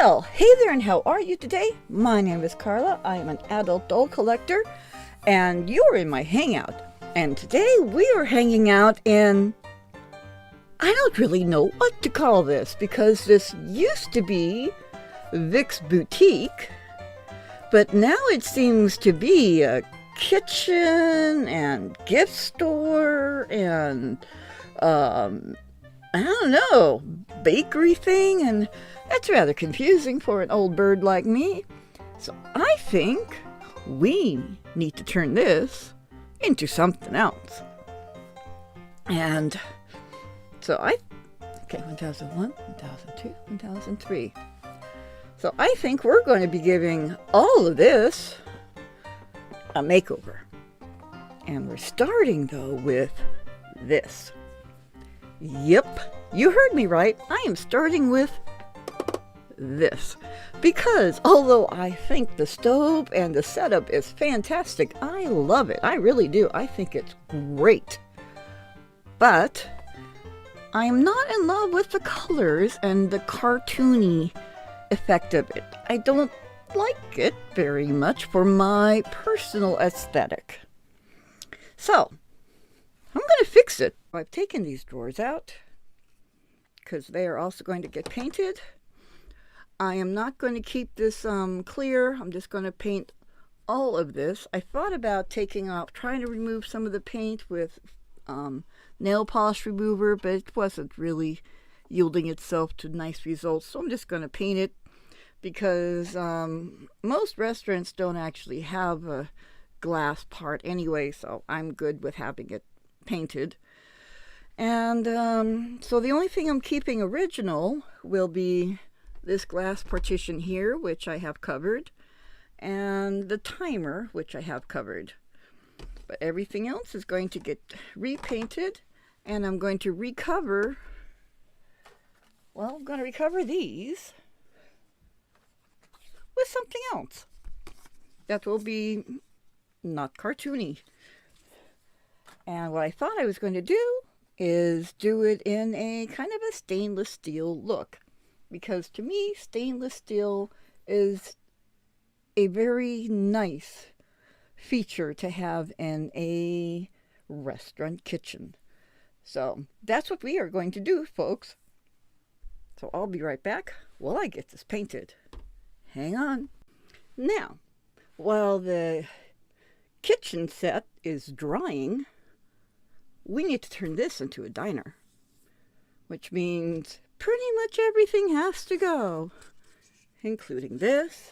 Well, hey there, and how are you today? My name is Carla. I am an adult doll collector, and you're in my hangout. And today we are hanging out in... I don't really know what to call this, because this used to be Vic's Boutique, but now it seems to be a kitchen and gift store and, I don't know, bakery thing, and that's rather confusing for an old bird like me. So I think we need to turn this into something else. And so okay, 1001, 1002, 1003. So I think we're going to be giving all of this a makeover. And we're starting though with this. Yep, you heard me right. I am starting with this, because although I think the stove and the setup is fantastic, I love it. I really do. I think it's great. But I'm not in love with the colors and the cartoony effect of it. I don't like it very much for my personal aesthetic. So I'm going to fix it. I've taken these drawers out because they are also going to get painted. I am not going to keep this clear. I'm just going to paint all of this. I thought about trying to remove some of the paint with nail polish remover, but it wasn't really yielding itself to nice results. So I'm just going to paint it, because most restaurants don't actually have a glass part anyway, so I'm good with having it painted. And so the only thing I'm keeping original will be this glass partition here, which I have covered, and the timer, which I have covered. But everything else is going to get repainted, and I'm going to recover, well, I'm going to recover these with something else that will be not cartoony. And what I thought I was going to do is do it in a kind of a stainless steel look, because to me stainless steel is a very nice feature to have in a restaurant kitchen. So that's what we are going to do, folks. So I'll be right back while I get this painted. Hang on. Now, while the kitchen set is drying, we need to turn this into a diner, which means pretty much everything has to go, including this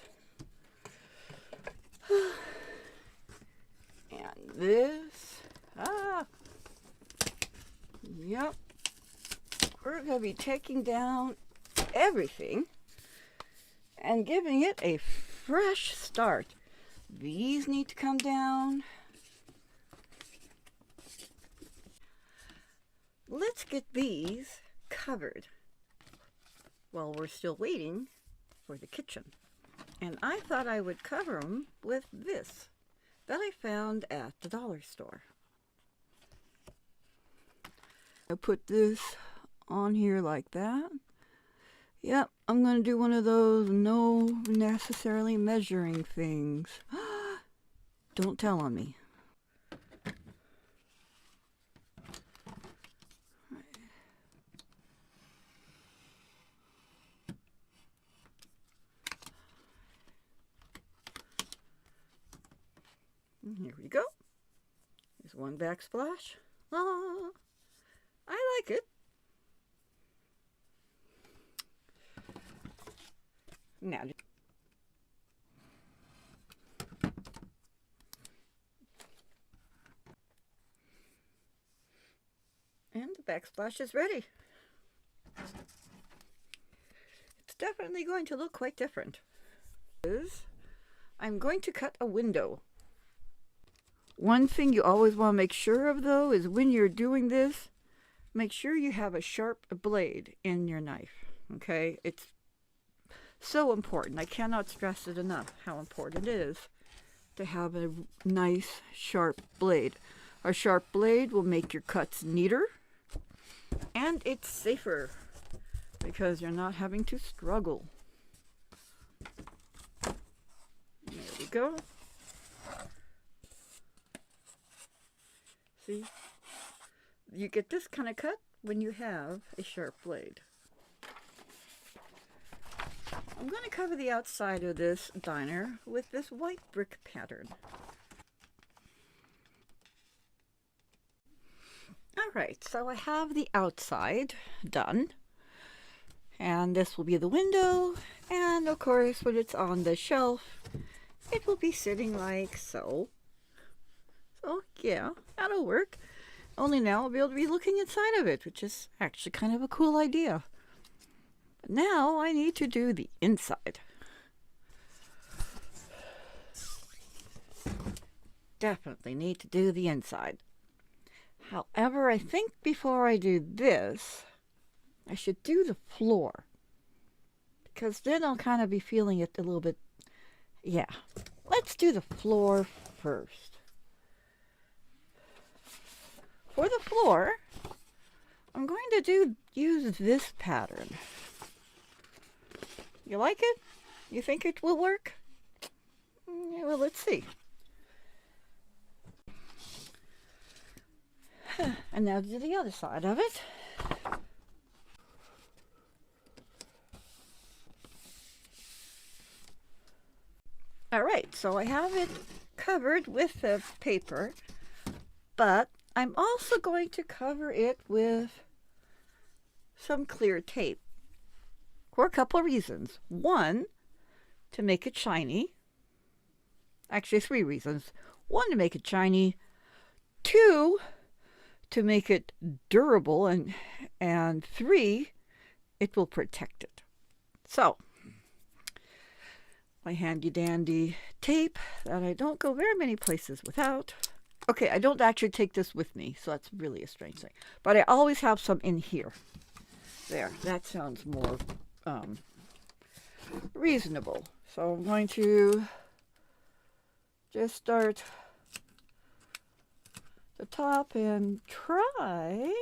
and this. Yep, we're going to be taking down everything and giving it a fresh start. These need to come down. Let's get these covered while we're still waiting for the kitchen. And I thought I would cover them with this that I found at the dollar store. I put this on here like that. Yep, I'm going to do one of those no necessarily measuring things. Don't tell on me. And here we go. There's one backsplash. I like it. Now, and the backsplash is ready. It's definitely going to look quite different. I'm going to cut a window. One thing you always want to make sure of, though, is when you're doing this, make sure you have a sharp blade in your knife. Okay? It's so important. I cannot stress it enough how important it is to have a nice sharp blade. A sharp blade will make your cuts neater, and it's safer because you're not having to struggle. There we go. See? You get this kind of cut when you have a sharp blade. I'm going to cover the outside of this diner with this white brick pattern. Alright, so I have the outside done. And this will be the window. And of course, when it's on the shelf, it will be sitting like so. So yeah, that'll work. Only now I'll be able to be looking inside of it, which is actually kind of a cool idea. But now I need to do the inside. Definitely need to do the inside. However, I think before I do this, I should do the floor. Because then I'll kind of be feeling it a little bit. Yeah, let's do the floor first. For the floor, I'm going to use this pattern. You like it? You think it will work? Yeah, well, let's see. And now do the other side of it. Alright, so I have it covered with the paper, but I'm also going to cover it with some clear tape for a couple of reasons. One, to make it shiny. Actually, 3 reasons. 1, to make it shiny. 2, to make it durable. And 3, it will protect it. So, my handy dandy tape that I don't go very many places without. Okay, I don't actually take this with me, so that's really a strange thing. But I always have some in here. There, that sounds more reasonable. So I'm going to just start the top and try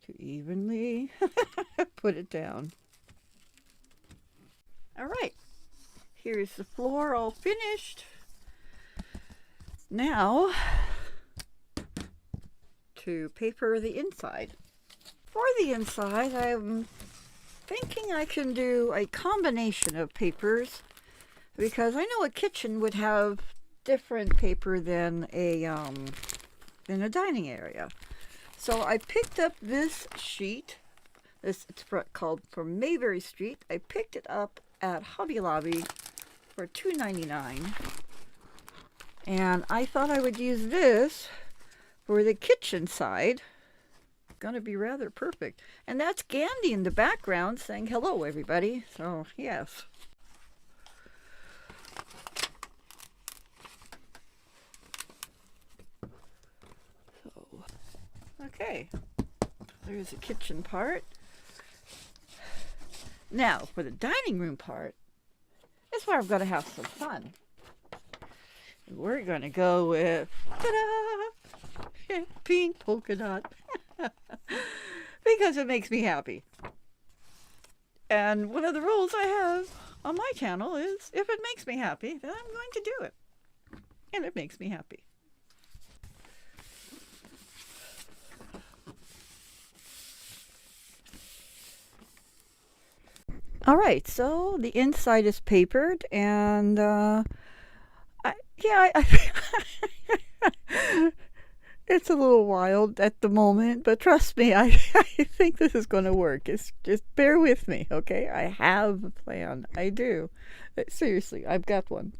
to evenly put it down. All right, here's the floor all finished. Now, to paper the inside. For the inside, I'm thinking I can do a combination of papers because I know a kitchen would have different paper than a dining area. So I picked up this sheet. It's called from Mayberry Street. I picked it up at Hobby Lobby for $2.99. And I thought I would use this for the kitchen side. Gonna be rather perfect. And that's Gandhi in the background saying hello, everybody. So, yes. So, okay. There's the kitchen part. Now, for the dining room part, that's where I'm gonna have some fun. We're going to go with, ta-da, pink polka dot, because it makes me happy. And one of the rules I have on my channel is, if it makes me happy, then I'm going to do it. And it makes me happy. All right, so the inside is papered, and it's a little wild at the moment, but trust me, I think this is going to work. It's just bear with me, okay? I have a plan. I do. Seriously, I've got one.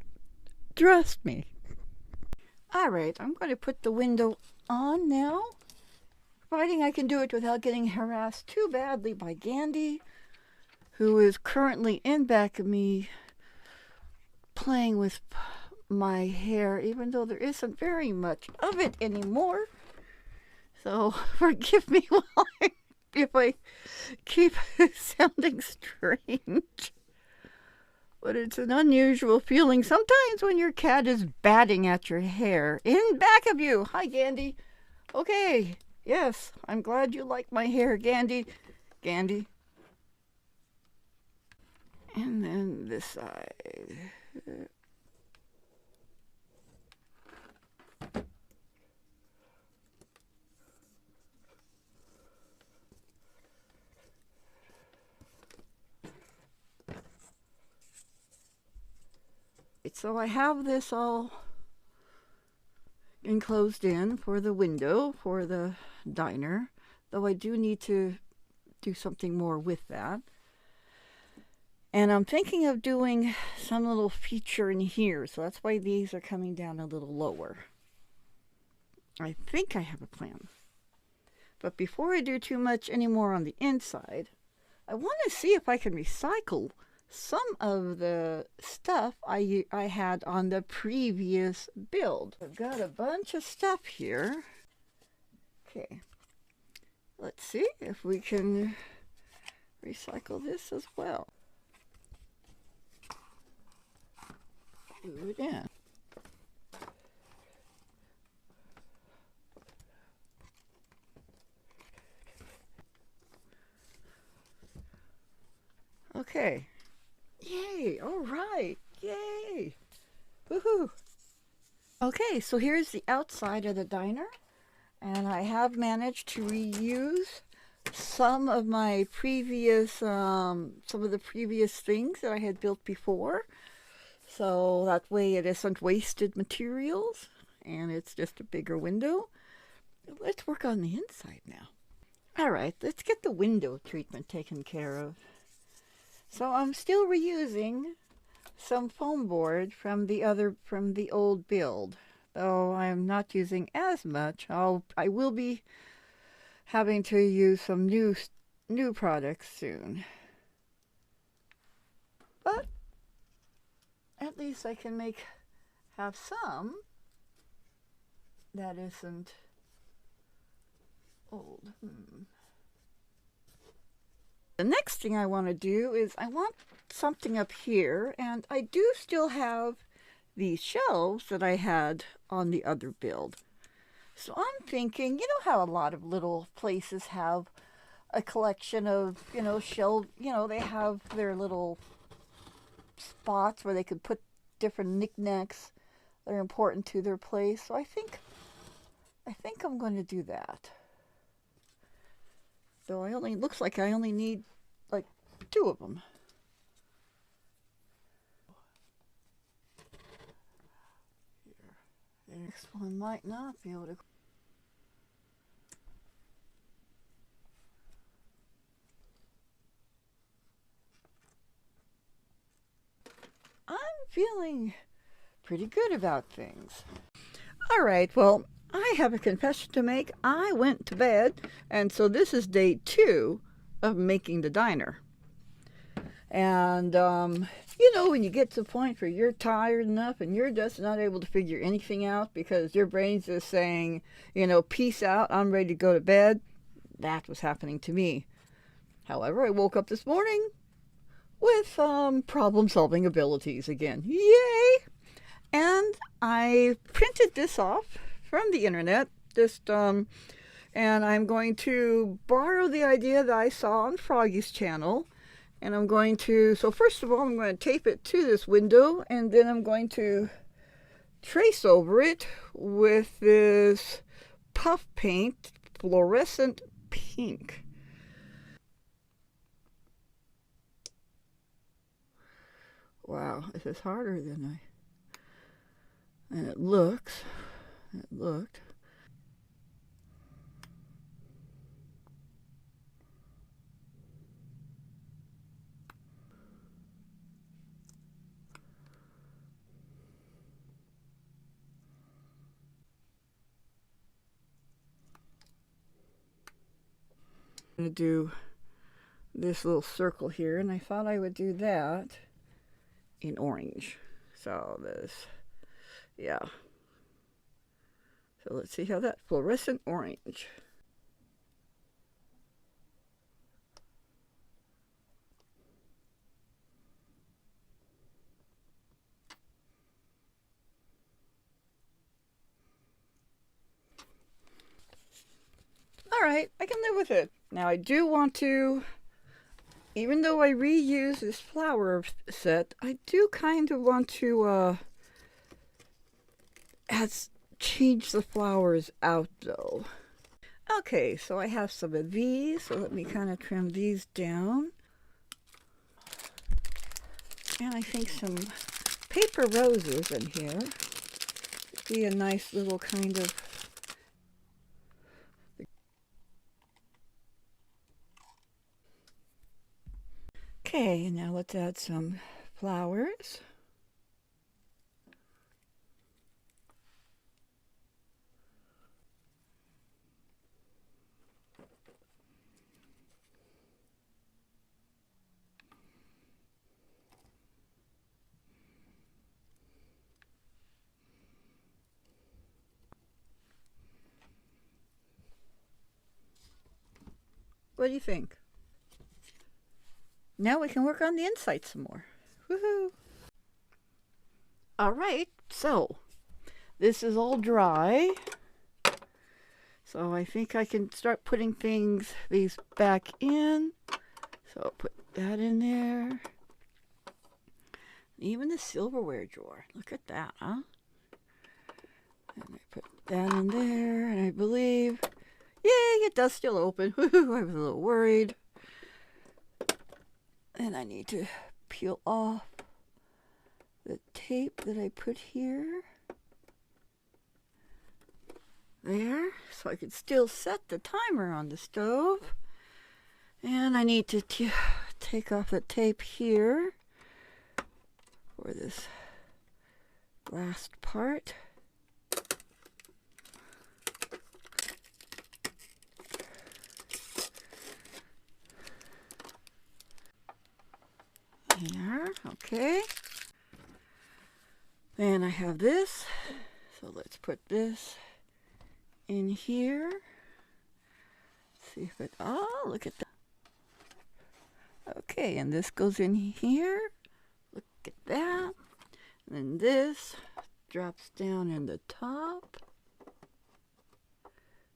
Trust me. All right, I'm going to put the window on now, providing I can do it without getting harassed too badly by Gandhi, who is currently in back of me playing with my hair, even though there isn't very much of it anymore. So forgive me if I keep sounding strange. But it's an unusual feeling sometimes when your cat is batting at your hair in back of you. Hi, Gandhi. Okay, yes, I'm glad you like my hair, Gandhi. Gandhi. And then this side. So I have this all enclosed in for the window for the diner, though I do need to do something more with that. And I'm thinking of doing some little feature in here, so that's why these are coming down a little lower. I think I have a plan. But before I do too much anymore on the inside, I want to see if I can recycle some of the stuff I had on the previous build. I've got a bunch of stuff here. Okay, let's see if we can recycle this as well. Glue it in. Okay. Yay! All right. Yay! Woohoo! Okay, so here's the outside of the diner, and I have managed to reuse some of my previous, some of the previous things that I had built before. So that way it isn't wasted materials, and it's just a bigger window. Let's work on the inside now. All right, let's get the window treatment taken care of. So I'm still reusing some foam board from the old build, though I'm not using as much. I will be having to use some new products soon. But at least I can have some that isn't old. The next thing I want to do is I want something up here, and I do still have these shelves that I had on the other build. So I'm thinking, you know how a lot of little places have a collection of, shelves, they have their little spots where they could put different knickknacks that are important to their place. So I think I'm going to do that. So looks like I only need like 2 of them. The next one might not be able to. I'm feeling pretty good about things. All right, well, I have a confession to make. I went to bed, and so this is day 2 of making the diner. And, when you get to the point where you're tired enough and you're just not able to figure anything out because your brain's just saying, peace out, I'm ready to go to bed. That was happening to me. However, I woke up this morning with problem-solving abilities again. Yay! And I printed this off from the internet, and I'm going to borrow the idea that I saw on Froggy's channel, and I'm going to, so first of all, I'm going to tape it to this window, and then I'm going to trace over it with this puff paint, fluorescent pink. Wow, this is harder than and it looked. I'm going to do this little circle here, and I thought I would do that in orange. So yeah. So let's see how that fluorescent orange. All right, I can live with it. Now I do want to even though I reuse this flower set, I do kind of want to change the flowers out though. Okay, so I have some of these, so let me kind of trim these down. And I think some paper roses in here would be a nice little kind of... Okay, now let's add some flowers. What do you think? Now we can work on the inside some more. Woohoo! All right, so this is all dry. So I think I can start putting these back in. So I'll put that in there. Even the silverware drawer. Look at that, huh? And I put that in there, and I believe, yay, it does still open. I was a little worried. And I need to peel off the tape that I put here. There, so I could still set the timer on the stove. And I need to take off the tape here for this last part. There, okay. Then I have this, so let's put this in here. See if it, oh, look at that. Okay, and this goes in here. Look at that. And then this drops down in the top.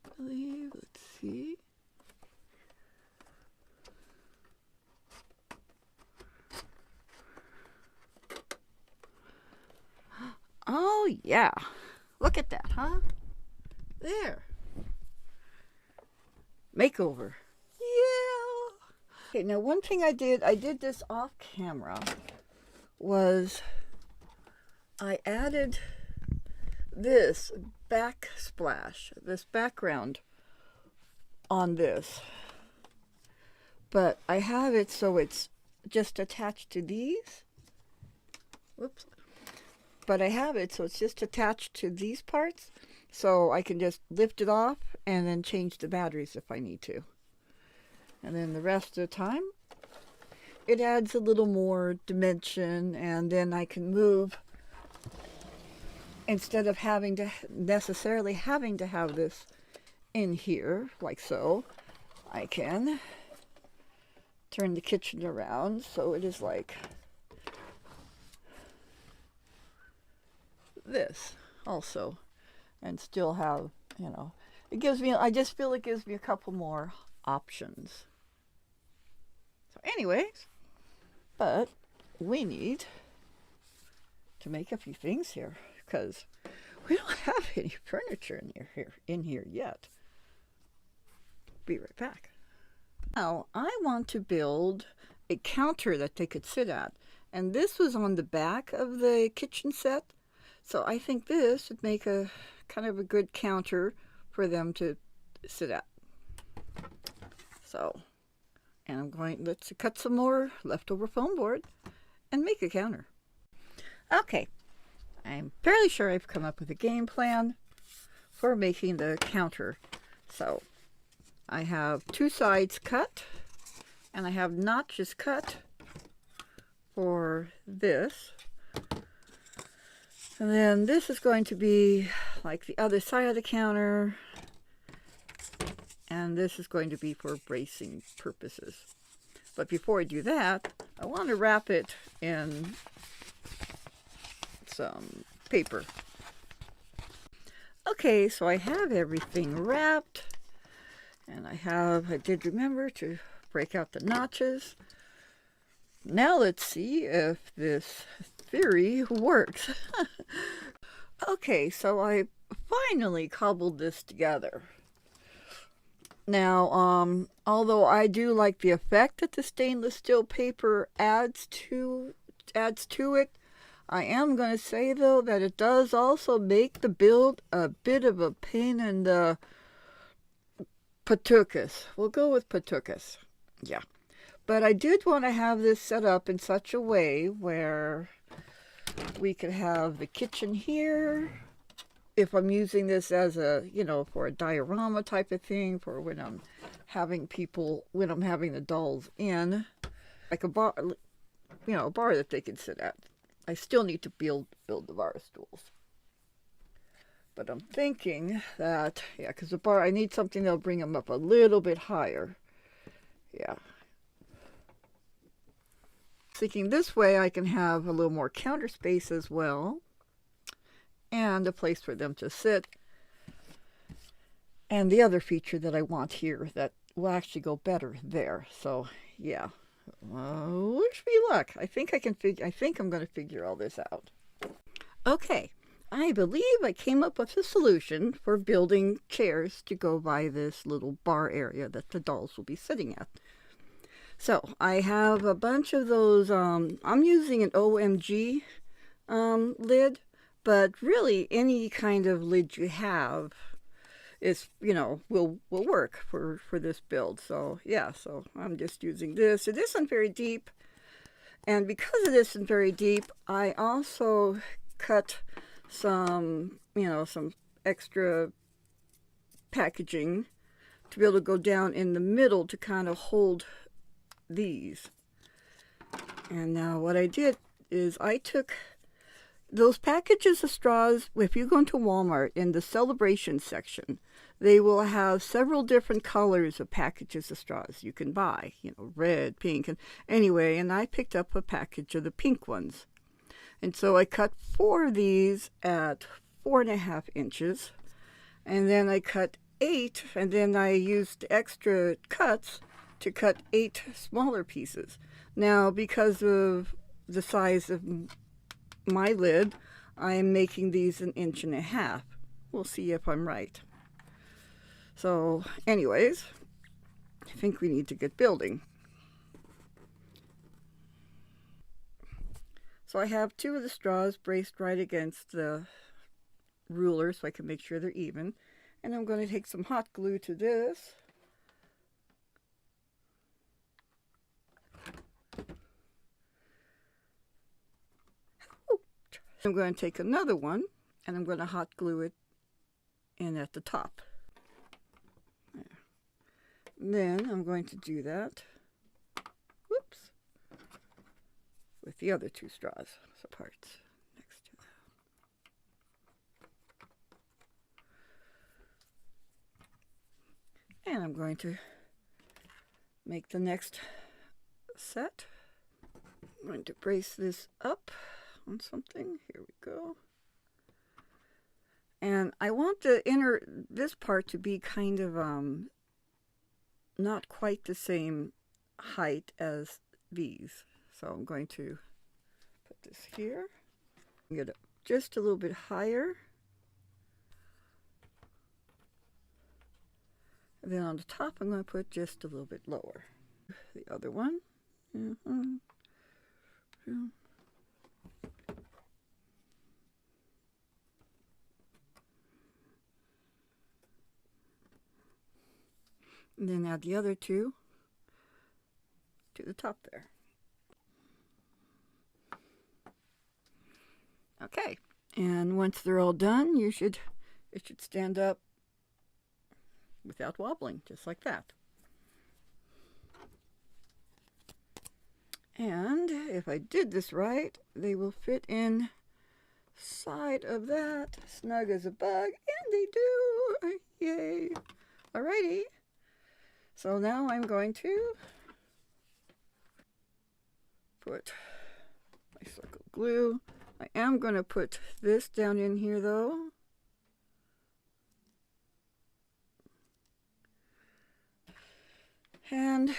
I believe, let's see. Oh, yeah. Look at that, huh? There. Makeover. Yeah. Okay, now one thing I did this off camera, was I added this backsplash, this background on this. But I have it so it's just attached to these. Whoops. But I have it so it's just attached to these parts, so I can just lift it off and then change the batteries if I need to. And then the rest of the time, it adds a little more dimension, and then I can move, instead of necessarily having to have this in here, like so, I can turn the kitchen around so it is like this also, and still have, you know, it gives me, I just feel it gives me a couple more options. So anyways, but we need to make a few things here because we don't have any furniture in here yet. Be right back. Now I want to build a counter that they could sit at, and this was on the back of the kitchen set. So I think this would make a kind of a good counter for them to sit at. So, and let's cut some more leftover foam board and make a counter. Okay, I'm fairly sure I've come up with a game plan for making the counter. So I have two sides cut, and I have notches cut for this. And then this is going to be like the other side of the counter. And this is going to be for bracing purposes. But before I do that, I want to wrap it in some paper. Okay, so I have everything wrapped. And I did remember to break out the notches Now let's see if this theory works. Okay, so I finally cobbled this together. Now, although I do like the effect that the stainless steel paper adds to it, I am going to say though that it does also make the build a bit of a pain in the patookus. We'll go with patookus. Yeah. But I did want to have this set up in such a way where we could have the kitchen here. If I'm using this as a, for a diorama type of thing, for when I'm having the dolls in, like a bar, a bar that they can sit at. I still need to build the bar stools. But I'm thinking that, because the bar, I need something that'll bring them up a little bit higher. Yeah. Thinking this way I can have a little more counter space as well. And a place for them to sit. And the other feature that I want here that will actually go better there. So, yeah. Wish me luck. I think I'm going to figure all this out. Okay. I believe I came up with a solution for building chairs to go by this little bar area that the dolls will be sitting at. So I have a bunch of those. I'm using an OMG lid, but really any kind of lid you have is, will work for this build. So yeah, so I'm just using this. It isn't very deep, and because it isn't very deep, I also cut some extra packaging to be able to go down in the middle to kind of hold these. And now what I did is I took those packages of straws. If you go into Walmart in the celebration section, they will have several different colors of packages of straws you can buy, red, pink, and anyway, and I picked up a package of the pink ones. And so I cut 4 of these at 4.5 inches, and then I cut 8, and then I used extra cuts to cut 8 smaller pieces. Now, because of the size of my lid, I'm making these 1.5 inches. We'll see if I'm right. So, anyways, I think we need to get building. So I have 2 of the straws braced right against the ruler so I can make sure they're even. And I'm going to take some hot glue to this. I'm going to take another one and I'm going to hot glue it in at the top. There. Then I'm going to do that. Whoops. With the other 2 straws, so parts next to that. And I'm going to make the next set. I'm going to brace this up on something. Here we go. And I want this part to be kind of not quite the same height as these. So I'm going to put this here. Get it just a little bit higher. And then on the top I'm going to put just a little bit lower. The other one. And then add the other 2 to the top there. Okay, and once they're all done, it should stand up without wobbling, just like that. And if I did this right, they will fit in side of that, snug as a bug, and they do! Yay! Alrighty. So now I'm going to put my circle glue. I am going to put this down in here though. And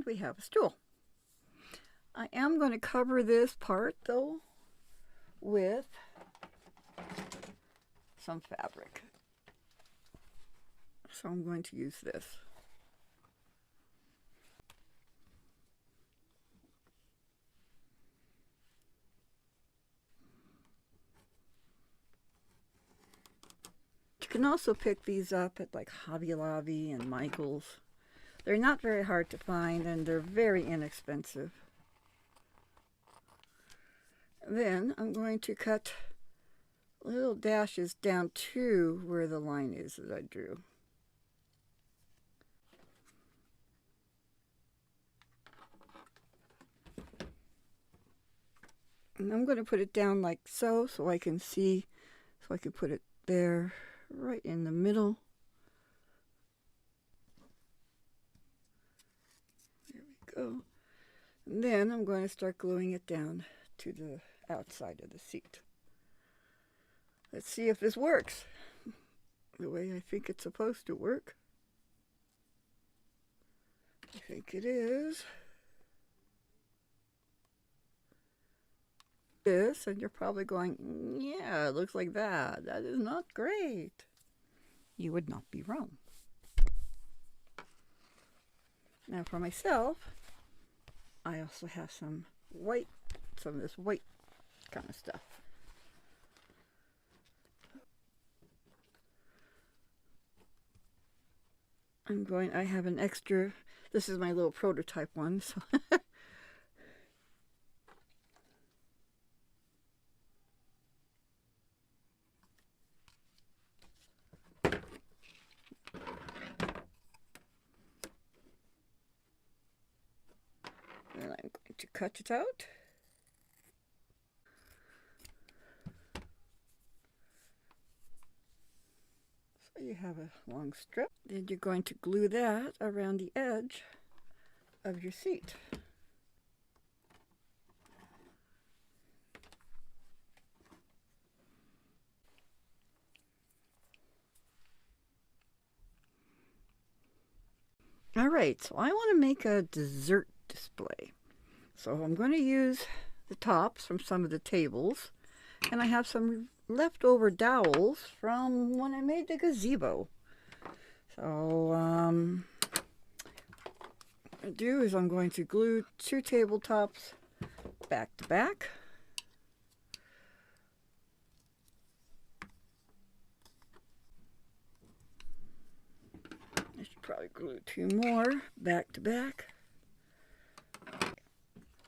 And we have a stool. I am going to cover this part though with some fabric. So I'm going to use this. You can also pick these up at like Hobby Lobby and Michael's. They're not very hard to find and they're very inexpensive. Then I'm going to cut little dashes down to where the line is that I drew. And I'm going to put it down like so I can see, so I can put it there right in the middle. There we go. And then I'm going to start gluing it down to the outside of the seat. Let's see if this works the way I think it's supposed to work. I think it is. This, and you're probably going, yeah, it looks like that. That is not great. You would not be wrong. Now for myself, I also have some white, some of this white kind of stuff. I have an extra, this is my little prototype one, so and I'm going to cut it out. So you have a long strip. Then you're going to glue that around the edge of your seat. All right, so I want to make a dessert display. So I'm going to use the tops from some of the tables, and I have some leftover dowels from when I made the gazebo. So what I'm going to do is I'm going to glue 2 tabletops back to back. I should probably glue 2 more back to back.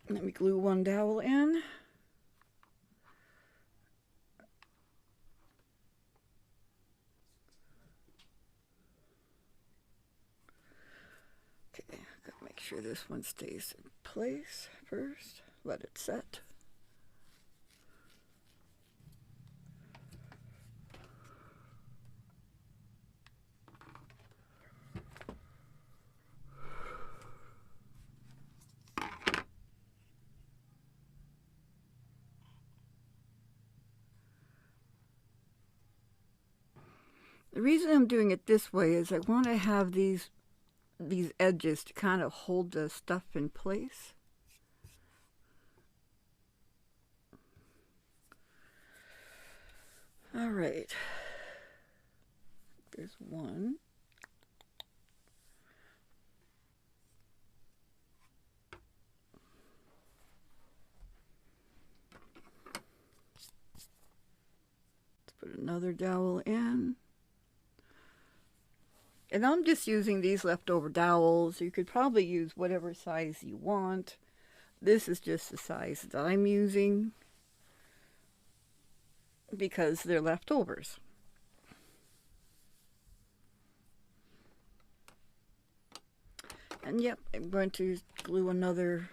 Let me glue 1 dowel in. Okay, gotta make sure this one stays in place first. Let it set. The reason I'm doing it this way is I want to have these edges to kind of hold the stuff in place. All right. There's one. Let's put another dowel in. And I'm just using these leftover dowels. You could probably use whatever size you want. This is just the size that I'm using because they're leftovers. And yep, I'm going to glue another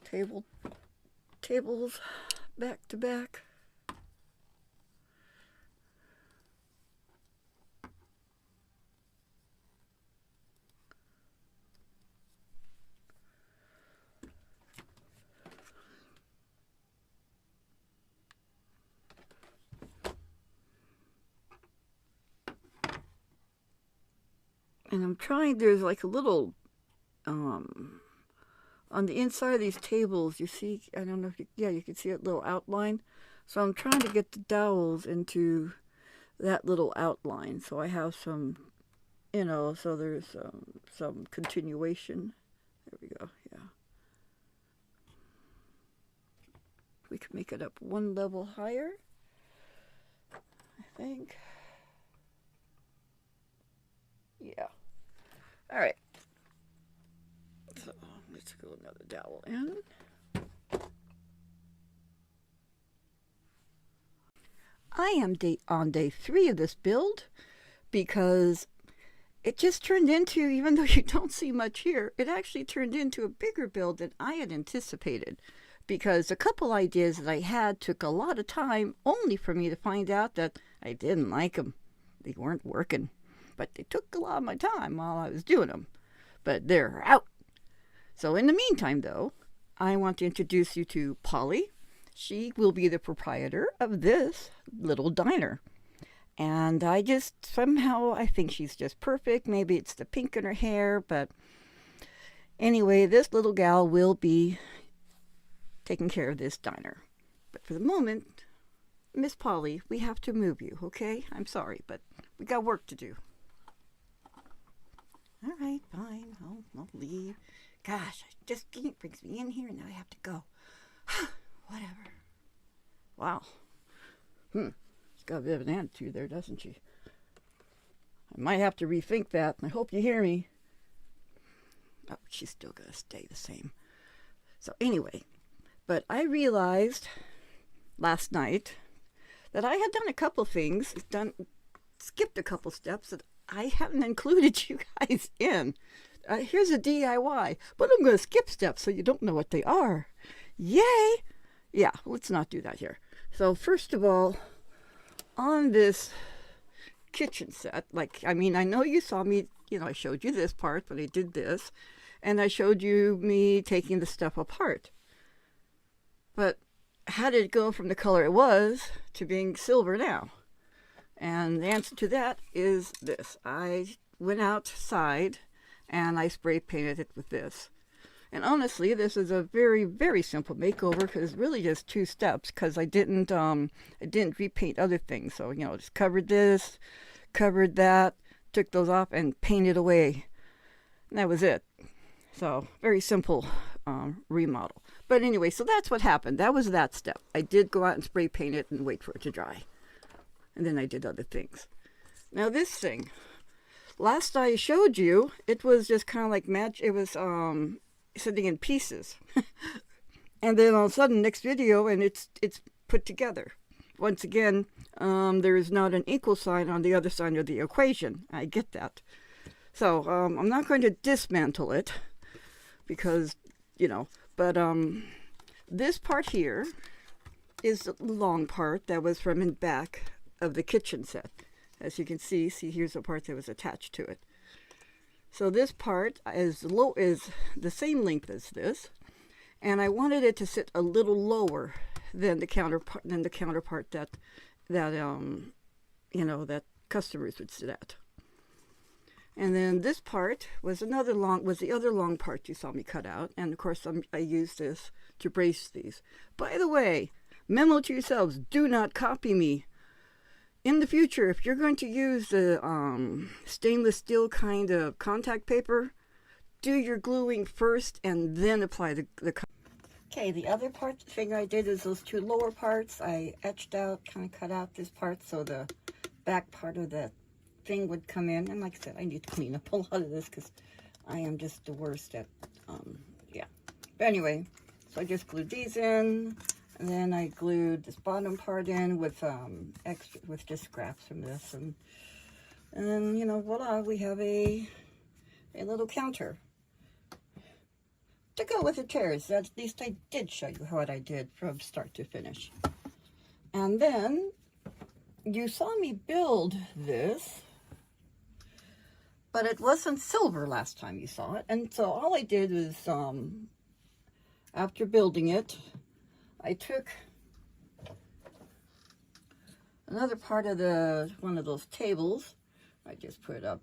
tables back to back. And I'm trying, there's like a little on the inside of these tables, you see, I don't know if you, yeah, you can see a little outline. So I'm trying to get the dowels into that little outline. So I have some, you know, so there's some continuation. There we go, yeah. We can make it up one level higher, I think. Yeah. All right. So let's go another dowel in. I am on day 3 of this build because it just turned into, even though you don't see much here, it actually turned into a bigger build than I had anticipated. Because a couple ideas that I had took a lot of time only for me to find out that I didn't like them. They weren't working. But they took a lot of my time while I was doing them. But they're out. So in the meantime, though, I want to introduce you to Polly. She will be the proprietor of this little diner. And I just, somehow, I think she's just perfect. Maybe it's the pink in her hair, but anyway, this little gal will be taking care of this diner. But for the moment, Miss Polly, we have to move you, okay? I'm sorry, but we got work to do. All right, fine. I'll leave. Gosh, just brings me in here and now I have to go. Whatever. Wow. She's got a bit of an attitude there, doesn't she? I might have to rethink that. I hope you hear me. Oh, she's still going to stay the same. So anyway, but I realized last night that I had done a couple things, skipped a couple steps that I haven't included you guys in. Here's a DIY, but I'm going to skip steps so you don't know what they are. Yay! Yeah, let's not do that here. So first of all, on this kitchen set, I know you saw me, I showed you this part, but I did this, and I showed you me taking the stuff apart. But how did it go from the color it was to being silver now? And the answer to that is this. I went outside and I spray painted it with this. And honestly, this is a very, very simple makeover because it's really just 2 steps because I didn't repaint other things. So, just covered this, covered that, took those off and painted away. And that was it. So, very simple remodel. But anyway, so that's what happened. That was that step. I did go out and spray paint it and wait for it to dry. And then I did other things. Now this thing, last I showed you, it was just kind of like magic. It was sitting in pieces. And then all of a sudden, next video, and it's put together. Once again, there is not an equal sign on the other side of the equation. I get that. So I'm not going to dismantle it because, but this part here is the long part that was from in back of the kitchen set. As you can see here's the part that was attached to it. So this part is the same length as this, and I wanted it to sit a little lower than the counterpart that that customers would sit at. And then this part was the other long part you saw me cut out, and of course I used this to brace these. By the way, memo to yourselves: do not copy me. In the future, if you're going to use the stainless steel kind of contact paper, do your gluing first and then apply the Okay, the other thing I did is those 2 lower parts. I etched out, kind of cut out this part so the back part of the thing would come in. And like I said, I need to clean up a lot of this because I am just the worst at, yeah. But anyway, so I just glued these in. And then I glued this bottom part in with just scraps from this, and then voila, we have a little counter to go with the chairs. At least I did show you what I did from start to finish. And then you saw me build this, but it wasn't silver last time you saw it, and so all I did was after building it, I took another part of one of those tables. I just put up,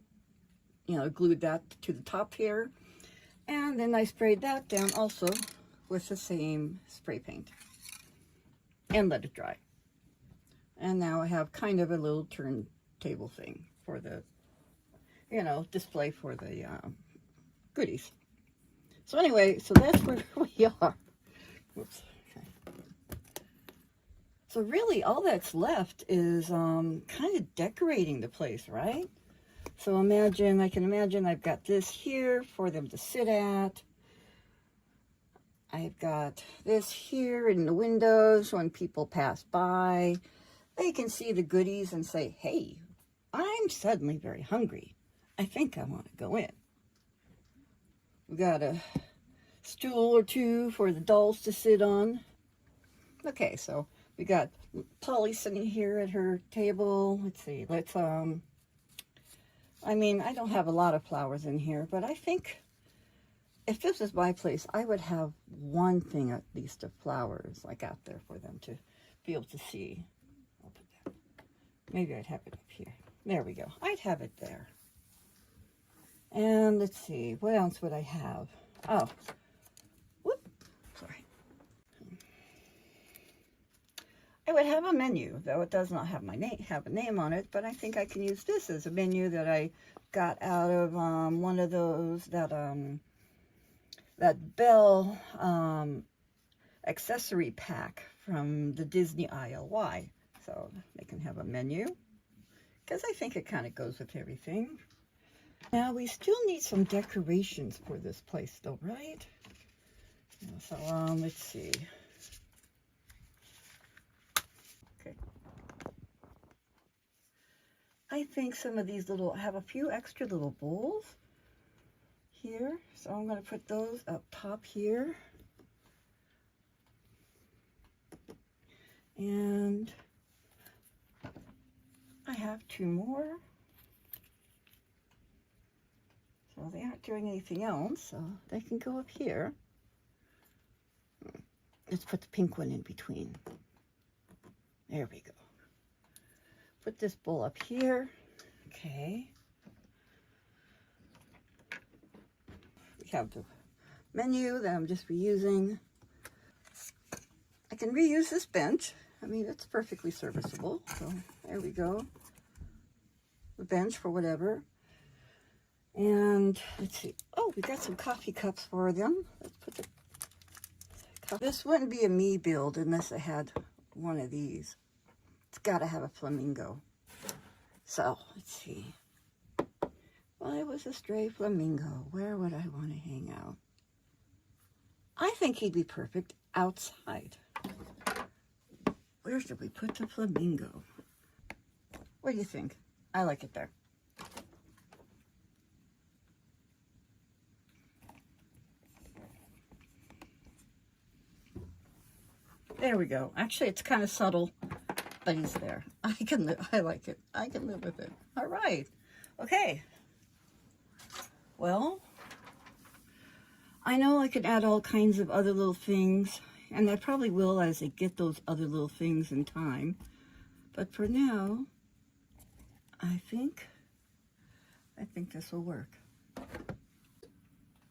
glued that to the top here. And then I sprayed that down also with the same spray paint and let it dry. And now I have kind of a little turntable thing for the, you know, display for the goodies. So anyway, so that's where we are. Whoops. Okay. So really all that's left is kind of decorating the place, right? So imagine, I can imagine I've got this here for them to sit at. I've got this here in the windows when people pass by. They can see the goodies and say, hey, I'm suddenly very hungry. I think I want to go in. We got a stool or two for the dolls to sit on. Okay, so we got Polly sitting here at her table. Let's see, I mean, I don't have a lot of flowers in here, but I think if this was my place, I would have one thing at least of flowers like out there for them to be able to see. I'll put that. Maybe I'd have it up here. There we go. I'd have it there. And let's see, what else would I have? Oh, whoop, sorry. I would have a menu, though it does not have my name, have a name on it, but I think I can use this as a menu that I got out of one of those, that Bell accessory pack from the Disney ILY. So they can have a menu, because I think it kind of goes with everything. Now we still need some decorations for this place though, right? So let's see. Okay. I think some of these little, I have a few extra little bowls here, so I'm going to put those up top here. And I have two more. So they aren't doing anything else, so they can go up here. Let's put the pink one in between. There we go. Put this bowl up here. Okay. We have the menu that I'm just reusing. I can reuse this bench. I mean, it's perfectly serviceable. So there we go. The bench for whatever. And let's see. Oh, we got some coffee cups for them. Let's put the cup. This wouldn't be a me build unless I had one of these. It's got to have a flamingo. So let's see. If I was a stray flamingo, where would I want to hang out? I think he'd be perfect outside. Where should we put the flamingo? What do you think? I like it there. There we go. Actually, it's kind of subtle, but he's there. I like it. I can live with it. All right. Okay. Well, I know I could add all kinds of other little things, and I probably will as I get those other little things in time. But for now, I think this will work.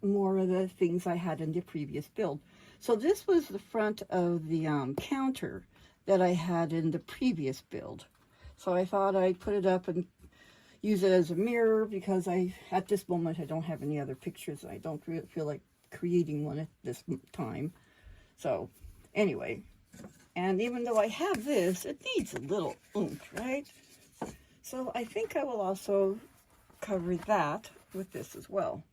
More of the things I had in the previous build. So this was the front of the counter that I had in the previous build. So I thought I'd put it up and use it as a mirror because at this moment, I don't have any other pictures. I don't really feel like creating one at this time. So anyway, and even though I have this, it needs a little oomph, right? So I think I will also cover that with this as well.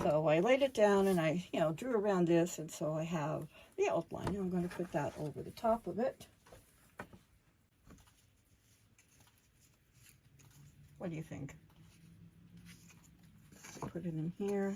So I laid it down and I, drew around this, and so I have the outline. I'm going to put that over the top of it. What do you think? Put it in here.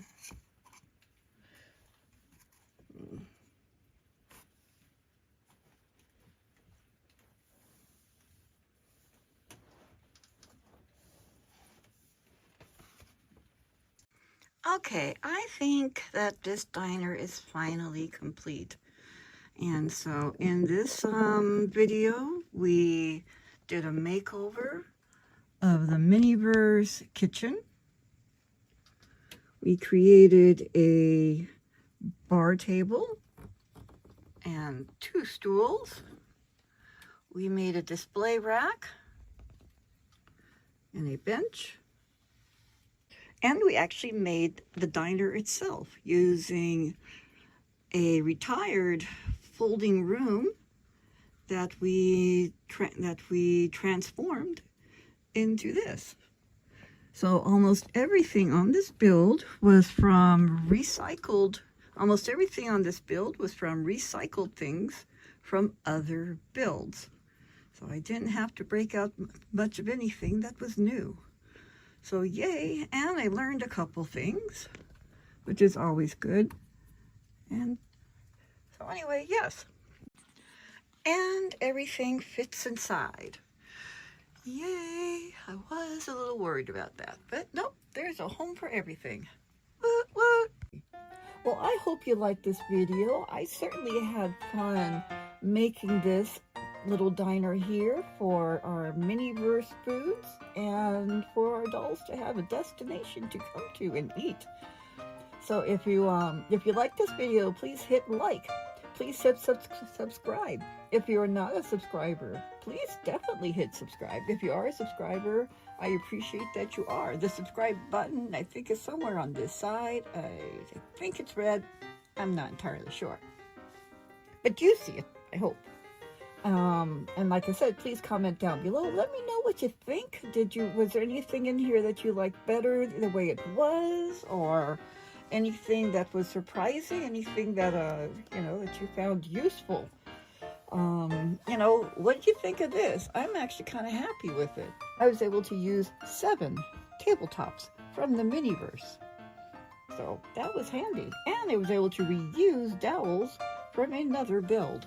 Okay, I think that this diner is finally complete. And so in this video, we did a makeover of the Miniverse kitchen. We created a bar table and 2 stools. We made a display rack and a bench. And we actually made the diner itself using a retired folding room that we transformed into this. So almost everything on this build was from recycled, things from other builds. So I didn't have to break out much of anything that was new. So yay, and I learned a couple things, which is always good. And so anyway, yes. And everything fits inside. Yay! I was a little worried about that, but nope, there's a home for everything. Woot woot! Well, I hope you liked this video. I certainly had fun making this little diner here for our Miniverse foods and for our dolls to have a destination to come to and eat. So if you like this video, please hit like. Please subscribe. If you're not a subscriber, please definitely hit subscribe. If you are a subscriber, I appreciate that you are. The subscribe button, I think, is somewhere on this side. I think it's red. I'm not entirely sure. But you see it, I hope. And like I said, please comment down below. Let me know what you think. Was there anything in here that you liked better the way it was, or anything that was surprising, anything that that you found useful? What did you think of this? I'm actually kind of happy with it. I was able to use 7 tabletops from the Miniverse, so that was handy. And I was able to reuse dowels from another build.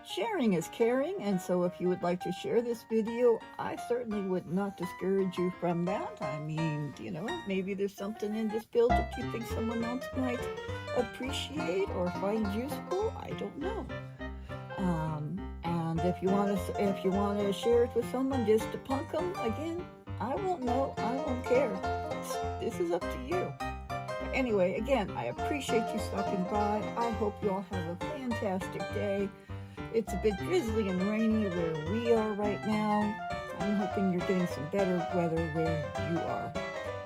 Sharing is caring, and so if you would like to share this video, I certainly would not discourage you from that. I mean, maybe there's something in this build that you think someone else might appreciate or find useful. I don't know. And if you want to share it with someone just to punk them, again, I won't know. I won't care. This is up to you. But anyway, again, I appreciate you stopping by. I hope you all have a fantastic day. It's a bit drizzly and rainy where we are right now. I'm hoping you're getting some better weather where you are.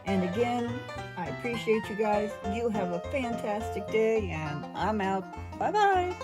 And again, I appreciate you guys. You have a fantastic day, and I'm out. Bye-bye.